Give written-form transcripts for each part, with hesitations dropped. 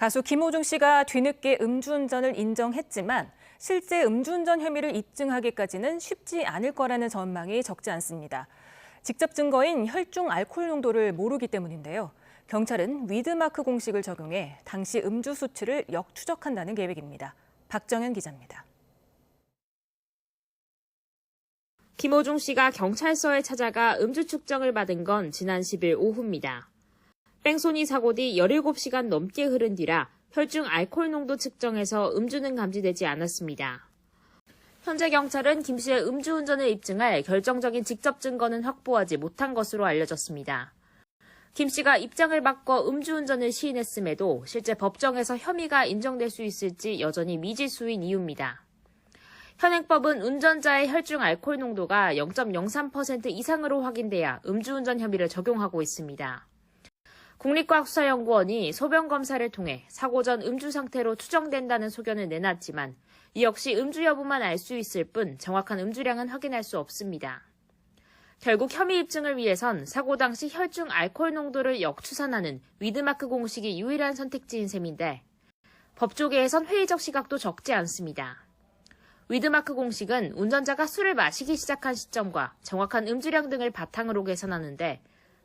가수 김호중 씨가 뒤늦게 음주운전을 인정했지만 실제 음주운전 혐의를 입증하기까지는 쉽지 않을 거라는 전망이 적지 않습니다. 직접 증거인 혈중 알코올 농도를 모르기 때문인데요. 경찰은 위드마크 공식을 적용해 당시 음주 수치를 역추적한다는 계획입니다. 박정현 기자입니다. 김호중 씨가 경찰서에 찾아가 음주 측정을 받은 건 지난 10일 오후입니다. 뺑소니 사고 뒤 17시간 넘게 흐른 뒤라 혈중 알코올 농도 측정에서 음주는 감지되지 않았습니다. 현재 경찰은 김 씨의 음주운전을 입증할 결정적인 직접 증거는 확보하지 못한 것으로 알려졌습니다. 김 씨가 입장을 바꿔 음주운전을 시인했음에도 실제 법정에서 혐의가 인정될 수 있을지 여전히 미지수인 이유입니다. 현행법은 운전자의 혈중 알코올 농도가 0.03% 이상으로 확인돼야 음주운전 혐의를 적용하고 있습니다. 국립과학수사연구원이 소변 검사를 통해 사고 전 음주 상태로 추정된다는 소견을 내놨지만 이 역시 음주 여부만 알 수 있을 뿐 정확한 음주량은 확인할 수 없습니다. 결국 혐의 입증을 위해선 사고 당시 혈중 알코올 농도를 역추산하는 위드마크 공식이 유일한 선택지인 셈인데 법조계에선 회의적 시각도 적지 않습니다. 위드마크 공식은 운전자가 술을 마시기 시작한 시점과 정확한 음주량 등을 바탕으로 계산하는데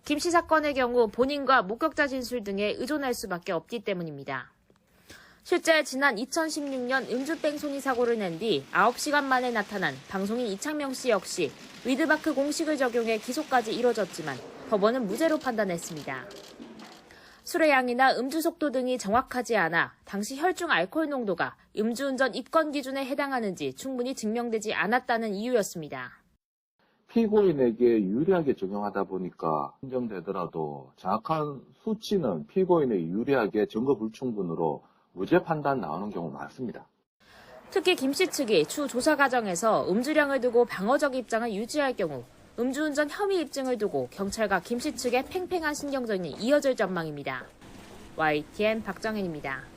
김 씨 사건의 경우 본인과 목격자 진술 등에 의존할 수밖에 없기 때문입니다. 실제 지난 2016년 음주 뺑소니 사고를 낸 뒤 9시간 만에 나타난 방송인 이창명 씨 역시 위드마크 공식을 적용해 기소까지 이뤄졌지만 법원은 무죄로 판단했습니다. 술의 양이나 음주 속도 등이 정확하지 않아 당시 혈중 알코올 농도가 음주운전 입건 기준에 해당하는지 충분히 증명되지 않았다는 이유였습니다. 피고인에게 유리하게 적용하다 보니까 인정되더라도 정확한 수치는 피고인에게 유리하게 증거 불충분으로 무죄 판단 나오는 경우 많습니다. 특히 김 씨 측이 추 조사 과정에서 음주량을 두고 방어적 입장을 유지할 경우 음주운전 혐의 입증을 두고 경찰과 김 씨 측의 팽팽한 신경전이 이어질 전망입니다. YTN 박정현입니다.